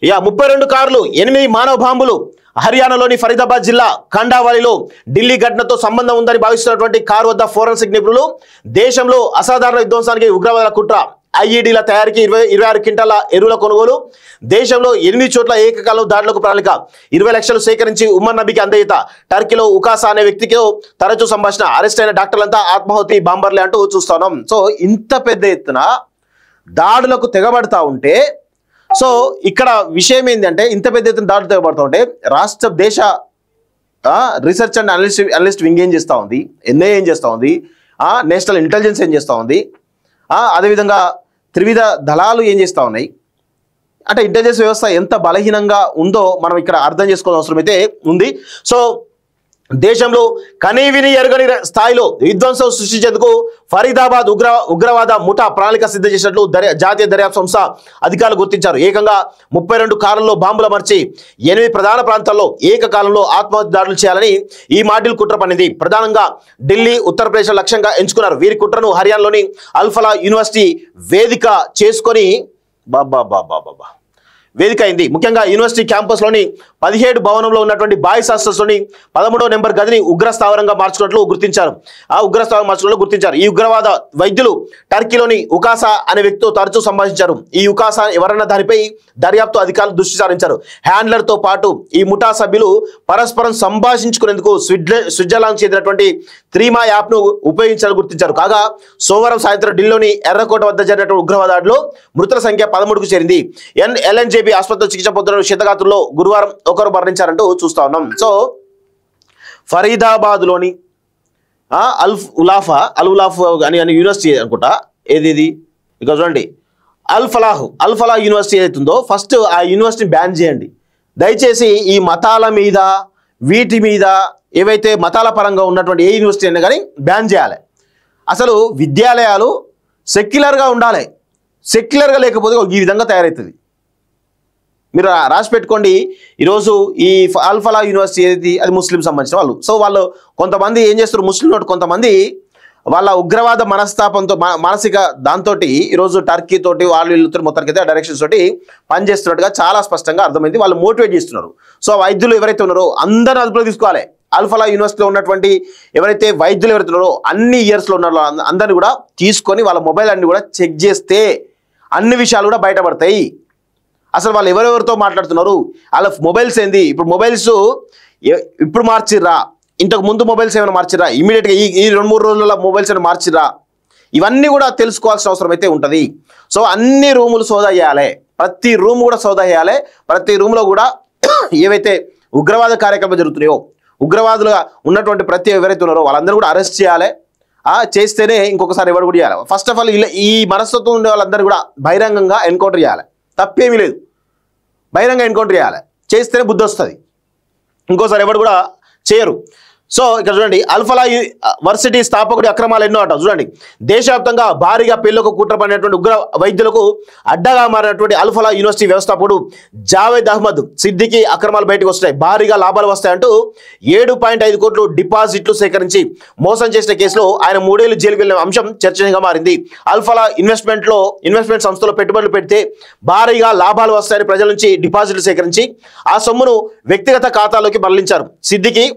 32 కార్లు 8 మానవ బాంబులు హర్యానాలోని ఫరీదాబాద్ జిల్లా ఖండావాలిలో ఢిల్లీ ఘటనతో సంబంధం ఉందని భావిస్తున్నటువంటి కారు వద్ద ఫోరెన్సిక్ నిపుణులు దేశంలో అసాధారణ విధ్వంసానికి ఉగ్రవాదుల కుట్ర ఐఈడీల తయారీకి 26 క్వింటాల ఎరువుల కొనుగోలు దేశంలో 8 చోట్ల ఏకకాలంలో దాడులకు ప్రణాళిక 20 లక్షలు సేకరించి ఉమర్ నబీకి అందజేత టర్కీలో ఉకాసా అనే వ్యక్తికి తరచూ సంభాషణ అరెస్ట్ అయిన డాక్టర్లంతా ఆత్మాహుతి బాంబర్లే అంటూ చూస్తున్నాం. సో ఇంత పెద్ద ఎత్తున దాడులకు తెగబడతా ఉంటే సో ఇక్కడ విషయం ఏంటంటే ఇంత పెద్ద ఎత్తున దాడులు తెగబడతా ఉంటే రాష్ట్ర దేశ రీసెర్చ్ అండ్ అనలిస్ట్ వింగ్ ఏం చేస్తూ ఉంది, ఎన్ఐఏ ఏం చేస్తూ ఉంది, నేషనల్ ఇంటెలిజెన్స్ ఏం చేస్తూ ఉంది, అదేవిధంగా త్రివిధ దళాలు ఏం చేస్తూ ఉన్నాయి అంటే ఇంటెలిజెన్స్ వ్యవస్థ ఎంత బలహీనంగా ఉందో మనం ఇక్కడ అర్థం చేసుకోవాల్సిన అవసరం అయితే ఉంది. సో దేశంలో కనీవిని ఎరుగని స్థాయిలో విధ్వంసం సృష్టించేందుకు ఫరీదాబాద్ ఉగ్రవాద ముఠా ప్రణాళిక సిద్ధం చేసినట్లు జాతీయ దర్యాప్తు సంస్థ అధికారులు గుర్తించారు. ఏకంగా 32 కార్లలో బాంబులు అమర్చి 8 ప్రధాన ప్రాంతాల్లో ఏకకాలంలో ఆత్మహత్య దాడులు చేయాలని ఈ మాడ్యూల్ కుట్ర పన్నింది. ప్రధానంగా ఢిల్లీ, ఉత్తరప్రదేశ్ లక్ష్యంగా ఎంచుకున్నారు. వీరి కుట్రను హర్యానాలోని అల్ఫలా యూనివర్సిటీ వేదిక చేసుకొని వేదిక అయింది. ముఖ్యంగా యూనివర్సిటీ క్యాంపస్లోని 17 భవనంలో ఉన్నటువంటి బాయ్స్ హాస్టల్స్లోని 13వ నెంబర్ గదిని ఉగ్రస్థావరంగా మార్చుకున్నట్లు గుర్తించారు. ఈ ఉగ్రవాద వైద్యులు టర్కీలోని ఉకాసా అనే వ్యక్తితో తరచూ సంభాషించారు. ఈ ఉకాసా ఎవరన్న దానిపై దర్యాప్తు అధికారులు దృష్టి సారించారు. హ్యాండ్లర్తో పాటు ఈ ముఠా సభ్యులు పరస్పరం సంభాషించుకునేందుకు స్విట్జర్లాండ్ చెందినటువంటి త్రీమా యాప్ను ఉపయోగించాలని గుర్తించారు. కాగా సోమవారం సాయంత్రం ఢిల్లీలోని ఎర్రకోట వద్ద జరిగినటువంటి ఉగ్రవాదాల్లో మృతుల సంఖ్య 13కు చేరింది. ఎల్ఎన్జేబీ ఆసుపత్రిలో చికిత్స పొందుతున్న క్షతగాత్రుల్లో గురువారం ఒకరు మరణించారంటూ చూస్తా ఉన్నాం. సో ఫరీదాబాద్లోని అల్ ఉలాఫ్ అని యూనివర్సిటీ అనుకుంటా, ఏది ఇక చూడండి, అల్ ఫలాహ్ యూనివర్సిటీ ఏదైతుందో ఫస్ట్ ఆ యూనివర్సిటీని బ్యాన్ చేయండి దయచేసి. ఈ మతాల మీద వీటి మీద ఏవైతే మతాల పరంగా ఉన్నటువంటి ఏ యూనివర్సిటీ అయినా కానీ బ్యాన్ చేయాలి. అసలు విద్యాలయాలు సెక్యులర్గా ఉండాలి. సెక్యులర్గా లేకపోతే ఈ విధంగా తయారవుతుంది. మీరు రాసి పెట్టుకోండి. ఈరోజు ఈ అల్ఫలా యూనివర్సిటీ ఏది అది ముస్లిం సంబంధించిన వాళ్ళు. సో వాళ్ళు కొంతమంది ఏం చేస్తారు, ముస్లిం కొంతమంది వాళ్ళ ఉగ్రవాద మనస్తాపంతో మానసిక దాంతో ఈరోజు టర్కీ తోటి వాళ్ళు వీళ్ళతో మొత్తానికి అయితే డైరెక్షన్స్ తోటి పనిచేస్తున్నట్టుగా చాలా స్పష్టంగా అర్థమైంది. వాళ్ళు మోటివేట్ చేస్తున్నారు. సో వైద్యులు ఎవరైతే ఉన్నారో అందరూ అదుపులో తీసుకోవాలి. అల్ఫలా యూనివర్సిటీలో ఉన్నటువంటి ఎవరైతే వైద్యులు ఎవరైతే ఉన్నారో అన్ని ఇయర్స్లో ఉన్నారో అందరినీ కూడా తీసుకొని వాళ్ళ మొబైల్ అన్ని కూడా చెక్ చేస్తే అన్ని విషయాలు కూడా బయటపడతాయి. అసలు వాళ్ళు ఎవరెవరితో మాట్లాడుతున్నారు, వాళ్ళ మొబైల్స్ ఏంది, ఇప్పుడు మొబైల్స్ ఇప్పుడు మార్చిర్రా, ఇంతకు ముందు మొబైల్స్ ఏమైనా మార్చిర్రా, ఇమీడియట్గా ఈ 2-3 రోజుల మొబైల్స్ ఏమైనా మార్చిర్రా, ఇవన్నీ కూడా తెలుసుకోవాల్సిన అవసరం అయితే ఉంటుంది. సో అన్ని రూములు సోదా చేయాలి, ప్రతి రూమ్ కూడా సోదా చేయాలి. ప్రతి రూమ్లో కూడా ఏవైతే ఉగ్రవాద కార్యక్రమాలు జరుగుతున్నాయో ఉగ్రవాదులుగా ఉన్నటువంటి ప్రతి ఎవరైతే ఉన్నారో వాళ్ళందరూ కూడా అరెస్ట్ చేయాలి. చేస్తేనే ఇంకొకసారి ఎవరు కూడా చేయాలి. ఫస్ట్ ఆఫ్ ఆల్ ఈ మనస్తత్వం ఉండే వాళ్ళందరూ కూడా బహిరంగంగా ఎన్కౌంటర్ చేయాలి. తప్పేమీ లేదు, బహిరంగ ఎన్కౌంటర్ చేయాలి. చేస్తేనే బుద్ధి వస్తుంది, ఇంకోసారి ఎవరు కూడా చేయరు. సో ఇక్కడ చూడండి, అల్ఫలా వర్సిటీ స్థాపకుడి అక్రమాలు ఎన్నో అంటారు. చూడండి, దేశవ్యాప్తంగా భారీగా పెళ్లకు కుట్ర పడినటువంటి ఉగ్ర వైద్యులకు అడ్డగా మారినటువంటి అల్ఫలా యూనివర్సిటీ వ్యవస్థాపకుడు జావేద్ అహ్మద్ సిద్దికి అక్రమాలు బయటకు వస్తాయి, భారీగా లాభాలు వస్తాయంటూ 7.5 కోట్లు డిపాజిట్లు సేకరించి మోసం చేసిన కేసులో ఆయన 3 ఏళ్లు జైలుకు వెళ్లిన అంశం చర్చనీయంగా మారింది. అల్ఫలా ఇన్వెస్ట్మెంట్ సంస్థలో పెట్టుబడులు పెడితే భారీగా లాభాలు వస్తాయని ప్రజల నుంచి డిపాజిట్లు సేకరించి ఆ సొమ్మును వ్యక్తిగత ఖాతాలోకి మరలించారు. సిద్దికి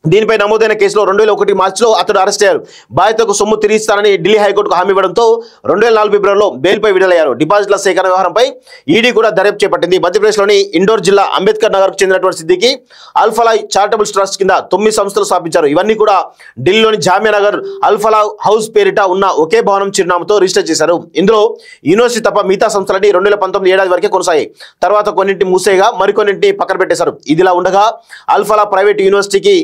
దీనిపై నమోదైన కేసులో 2001 మార్చిలో అతడు అరెస్ట్ అయ్యారు. బాధితులకు సొమ్ము తిరిగి ఇస్తానని ఢిల్లీ హైకోర్టుకు హామీ ఇవ్వడంతో 2004 ఫిబ్రవరిలో బెయిల్పై విడుదలయ్యారు. డిపాజిట్ల సేకరణ వ్యవహారంపై ఈడీ కూడా దర్యాప్తు చేపట్టింది. మధ్యప్రదేశ్లోని ఇండోర్ జిల్లా అంబేద్కర్ నగర్కు చెందినటువంటి సిద్దికి అల్ఫలా చారిటబుల్ ట్రస్ట్ కింద 9 సంస్థలు స్థాపించారు. ఇవన్నీ కూడా ఢిల్లీలోని జామియా నగర్ అల్ఫలా హౌస్ పేరిట ఉన్న ఒకే భవనం చిరునామాతో రిజిస్టర్ చేశారు. ఇందులో యూనివర్సిటీ తప్ప మిగతా సంస్థలన్నీ 2019 ఏడాది వరకే కొనసాగాయి. తర్వాత కొన్నింటి మూసేగా మరికొన్నింటిని పక్కన పెట్టేశారు. ఇదిలా ఉండగా అల్ఫలా ప్రైవేట్ యూనివర్సిటీకి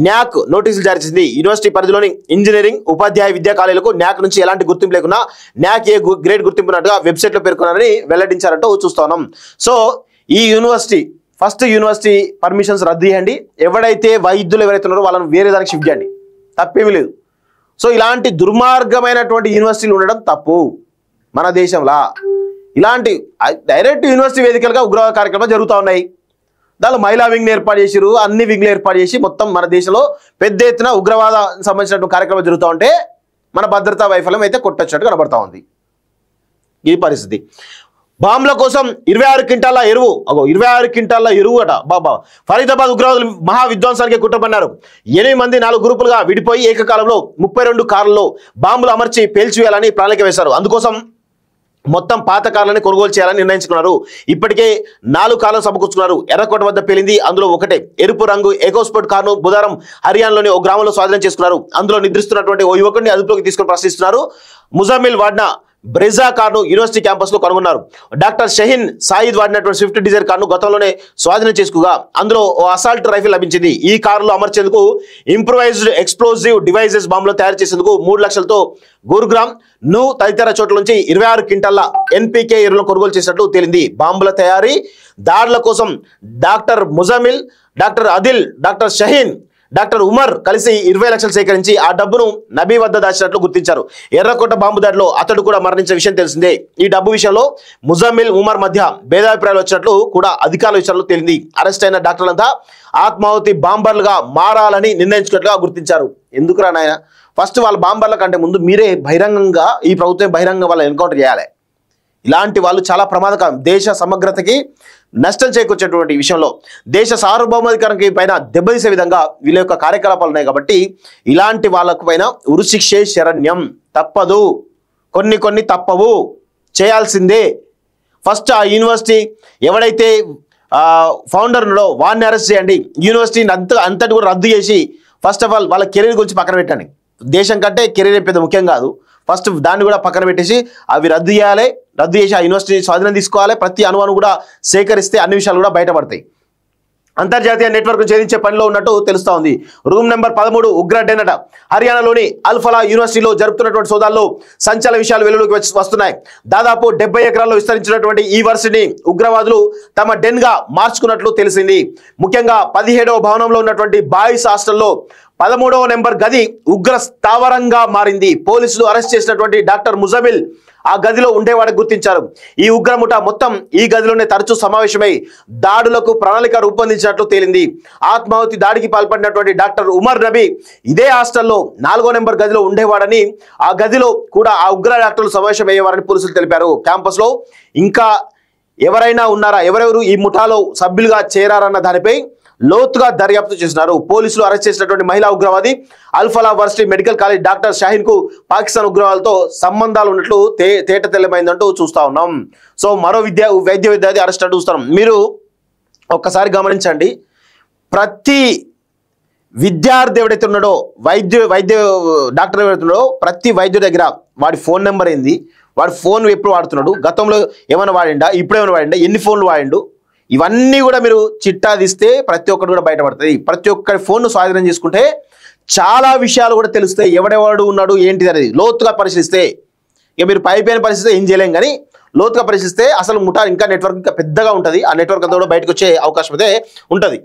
న్యాక్ నోటీసులు జారీ చేసింది. యూనివర్సిటీ పరిధిలోని ఇంజనీరింగ్, ఉపాధ్యాయ విద్యా కాలేజీలకు న్యాక్ నుంచి ఎలాంటి గుర్తింపు లేకున్నా న్యాక్ ఏ గ్రేడ్ గుర్తింపున్నట్టుగా వెబ్సైట్లో పేర్కొన్నారని వెల్లడించారంటూ చూస్తున్నాం. సో ఈ యూనివర్సిటీ ఫస్ట్ యూనివర్సిటీ పర్మిషన్స్ రద్దు చేయండి. ఎవరైతే వైద్యులు ఎవరైతే ఉన్నారో వాళ్ళని వేరే దానికి షిఫ్ట్ చేయండి, తప్పేమీ లేదు. సో ఇలాంటి దుర్మార్గమైనటువంటి యూనివర్సిటీలు ఉండడం తప్పు. మన దేశంలో ఇలాంటి డైరెక్ట్ యూనివర్సిటీ వేదికలుగా ఉగ్రవాద కార్యక్రమాలు జరుగుతూ ఉన్నాయి. దానిలో మహిళా వింగ్ని ఏర్పాటు చేసిరు, అన్ని వింగ్లు ఏర్పాటు చేసి మొత్తం మన దేశంలో పెద్ద ఎత్తున ఉగ్రవాద సంబంధించినటువంటి కార్యక్రమాలు జరుగుతూ ఉంటే మన భద్రతా వైఫల్యం అయితే కొట్టొచ్చినట్టు కనబడతా ఉంది. ఈ పరిస్థితి బాంబుల కోసం 26 క్వింటాల ఎరువు 26 క్వింటాల ఎరువు అట బాబా. ఫరీదాబాద్ ఉగ్రవాదులు మహా విధ్వంసానికి కుట్రపన్నారు. 8 మంది 4 గ్రూపులుగా విడిపోయి ఏకకాలంలో 32 కార్లలో బాంబులు అమర్చి పేల్చివేయాలని ప్రణాళిక వేశారు. అందుకోసం మొత్తం పాత కార్లని కొనుగోలు చేయాలని నిర్ణయించుకున్నారు. ఇప్పటికే 4 కార్లను సమకూర్చుకున్నారు. ఎర్రకోట వద్ద పేలింది అందులో ఒకటే ఎరుపు రంగు ఎకోస్పోర్ట్ కారును బుధవారం హర్యానాలోని ఓ గ్రామంలో స్వాధీనం చేసుకున్నారు. అందులో నిద్రిస్తున్నటువంటి ఓ యువకుడిని అదుపులోకి తీసుకుని ప్రశ్నిస్తున్నారు. ముజామిల్ వాడిన బ్రెజా కార్ను యూనివర్సిటీ క్యాంపస్ లో కనుగొన్నారు. డాక్టర్ షహీన్ సాయిద్ వాడినటువంటి స్విఫ్ట్ డిజైర్ కార్ను గతంలోనే స్వాధీనం చేసుకోగా అందులో ఓ అసాల్ట్ రైఫిల్ లభించింది. ఈ కారులో అమర్చేందుకు ఇంప్రూవైజ్డ్ ఎక్స్ప్లోజివ్ డివైజెస్ బాంబులు తయారు చేసేందుకు 3 లక్షలతో గురుగ్రామ్ ను తదితర చోట్ల నుంచి 26 క్వింటాల ఎన్పికే ఎరువులను కొనుగోలు చేసినట్లు తేలింది. బాంబుల తయారీ దాడుల కోసం doctor Muzammil, doctor Adil, doctor Shaheen, doctor Umar కలిసి 20 లక్షలు సేకరించి ఆ డబ్బును నబీ వద్ద దాచినట్లు గుర్తించారు. ఎర్రకోట బాంబు దాడిలో అతడు కూడా మరణించిన విషయం తెలిసిందే. ఈ డబ్బు విషయంలో ముజామిల్, ఉమర్ మధ్య భేదాభిప్రాయాలు వచ్చినట్లు కూడా అధికారుల విషయంలో తేలింది. అరెస్ట్ అయిన డాక్టర్లంతా ఆత్మాహుతి బాంబర్లుగా మారాలని నిర్ణయించుకున్నట్లుగా గుర్తించారు. ఎందుకురా నాయన, ఫస్ట్ వాళ్ళ బాంబర్ల కంటే ముందు మీరే బహిరంగంగా ఈ ప్రభుత్వం బహిరంగంగా వాళ్ళని ఎన్కౌంటర్ చేయాలి. ఇలాంటి వాళ్ళు చాలా ప్రమాదకరం. దేశ సమగ్రతకి నష్టం చేకూర్చేటువంటి విషయంలో దేశ సార్వభౌమాధికారానికి పైన దెబ్బతీసే విధంగా వీళ్ళ యొక్క కార్యకలాపాలు ఉన్నాయి. కాబట్టి ఇలాంటి వాళ్ళకు పైన ఉరిశిక్షే శరణ్యం. తప్పదు, కొన్ని తప్పవు, చేయాల్సిందే. ఫస్ట్ ఆ యూనివర్సిటీ ఎవడైతే ఫౌండర్ ఉన్నాడో వాడిని అరెస్ట్ చేయండి. యూనివర్సిటీని అంతటి కూడా రద్దు చేసి ఫస్ట్ ఆఫ్ ఆల్ వాళ్ళ కెరీర్ గురించి పక్కన పెట్టండి. దేశం కంటే కెరీర్ పెద్ద ముఖ్యం కాదు. ఫస్ట్ దాన్ని కూడా పక్కన పెట్టేసి అవి రద్దు చేయాలి. రద్దు చేసి ఆ యూనివర్సిటీ స్వాధీనం తీసుకోవాలి. ప్రతి అణువును కూడా సేకరిస్తే అన్ని విషయాలు కూడా బయటపడతాయి. అంతర్జాతీయ నెట్వర్క్ ఛేదించే పనిలో ఉన్నట్టు తెలుస్తా ఉంది. రూమ్ నెంబర్ 13 ఉగ్ర డెనట హర్యానాలోని అల్ఫలా యూనివర్సిటీలో జరుపుతున్నటువంటి సోదాల్లో సంచలన విషయాలు వెలుగులోకి వస్తున్నాయి. దాదాపు 70 ఎకరాల్లో విస్తరించినటువంటి ఈ వర్సిటీని ఉగ్రవాదులు తమ డెన్ గా మార్చుకున్నట్లు తెలిసింది. ముఖ్యంగా 17వ భవనంలో ఉన్నటువంటి బాయ్స్ హాస్టల్లో 13వ నెంబర్ గది ఉగ్ర స్థావరంగా మారింది. పోలీసులు అరెస్ట్ చేసినటువంటి డాక్టర్ ముజామిల్ ఆ గదిలో ఉండేవాడిని గుర్తించారు. ఈ ఉగ్రముఠ మొత్తం ఈ గదిలోనే తరచూ సమావేశమై దాడులకు ప్రణాళిక రూపొందించినట్లు తేలింది. ఆత్మాహుతి దాడికి పాల్పడినటువంటి డాక్టర్ ఉమర్ నబీ ఇదే హాస్టల్లో 4వ నెంబర్ గదిలో ఉండేవాడని, ఆ గదిలో కూడా ఆ ఉగ్ర డాక్టర్లు సమావేశమయ్యేవారని పోలీసులు తెలిపారు. క్యాంపస్ లో ఇంకా ఎవరైనా ఉన్నారా, ఎవరెవరు ఈ ముఠాలో సభ్యులుగా చేరారన్న దానిపై లోతుగా దర్యాప్తు చేస్తున్నారు. పోలీసులు అరెస్ట్ చేసినటువంటి మహిళా ఉగ్రవాది Al-Falah varsity medical college doctor Shaheen కు పాకిస్తాన్ ఉగ్రవాదులతో సంబంధాలు ఉన్నట్లు తేట తెల్లమైందంటూ చూస్తా ఉన్నాం. సో మరో వైద్య విద్యార్థి అరెస్ట్ అంటూ చూస్తాం. మీరు ఒక్కసారి గమనించండి, ప్రతి విద్యార్థి ఎవడైతే ఉన్నాడో వైద్య డాక్టర్ ఎవరైతే ఉన్నాడో ప్రతి వైద్యుడి దగ్గర వాడి ఫోన్ నెంబర్ ఏంది, వాడి ఫోన్ ఎప్పుడు వాడుతున్నాడు, గతంలో ఏమైనా వాడిండా, ఇప్పుడు ఏమైనా వాడిండా, ఎన్ని ఫోన్లు వాడిండు, ఇవన్నీ కూడా మీరు చిట్టా తీస్తే ప్రతి ఒక్కటి కూడా బయటపడుతుంది. ప్రతి ఒక్కరి ఫోన్ను స్వాధీనం చేసుకుంటే చాలా విషయాలు కూడా తెలుస్తాయి. ఎవడెవడు ఉన్నాడు ఏంటిది అనేది లోతుగా పరిశీలిస్తే. ఇక మీరు పైపైన పరిశీలిస్తే ఏం చేయలేం, కానీ లోతుగా పరిశీలిస్తే అసలు ముఠా ఇంకా నెట్వర్క్ ఇంకా పెద్దగా ఉంటుంది. ఆ నెట్వర్క్ అంతా కూడా బయటకు వచ్చే అవకాశం అయితే ఉంటుంది.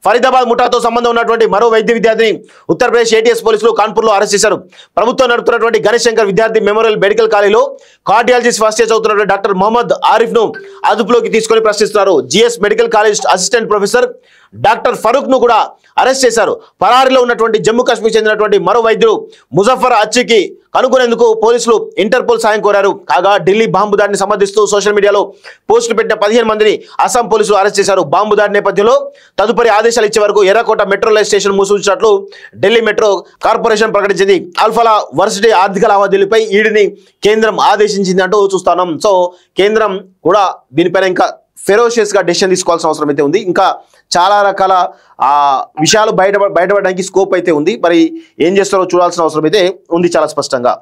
ఫరీదాబాద్ ముఠాతో సంబంధం ఉన్నటువంటి మరో వైద్య విద్యార్థిని ఉత్తరప్రదేశ్ ఏటీఎస్ పోలీసులు కాన్పూర్లో అరెస్ట్ చేశారు. ప్రభుత్వం నడుపుతున్నటువంటి గణేష్ శంకర్ విద్యార్థి మెమోరియల్ మెడికల్ కాలేజీలో కార్డియాలజిస్ట్ ఫస్ట్ ఇయర్ చదువుతున్నటువంటి డాక్టర్ మొహమ్మద్ ఆరిఫ్ ను అదుపులోకి తీసుకొని ప్రశ్నిస్తున్నారు. GS medical college assistant professor doctor Farooq ను కూడా అరెస్ట్ చేశారు. పరారీలో ఉన్నటువంటి జమ్మూ కాశ్మీర్ చెందినటువంటి మరో వైద్యుడు ముజఫర్ అచ్చికి కనుగొనేందుకు పోలీసులు ఇంటర్పోల్ సాయం కోరారు. కాగా ఢిల్లీ బాంబు దాడిని సమర్థిస్తూ సోషల్ మీడియాలో పోస్టులు పెట్టిన 15 మందిని అస్సాం పోలీసులు అరెస్ట్ చేశారు. బాంబు దాడి నేపథ్యంలో తదుపరి ఆదేశాలు ఇచ్చే వరకు ఎర్రకోట మెట్రో రైల్ స్టేషన్ మూసినట్లు ఢిల్లీ మెట్రో కార్పొరేషన్ ప్రకటించింది. అల్ఫలా వర్సిటీ ఆర్థిక లావాదేవీలపై ఈడీని కేంద్రం ఆదేశించింది అంటూ చూస్తున్నాం. సో కేంద్రం కూడా దీనిపైన ఇంకా ఫెరోషియస్ గా డెసిషన్ తీసుకోవాల్సిన అవసరం అయితే ఉంది. ఇంకా చాలా రకాల విషయాలు బయటపడడానికి స్కోప్ అయితే ఉంది. మరి ఏం చేస్తారో చూడాల్సిన అవసరం అయితే ఉంది చాలా స్పష్టంగా.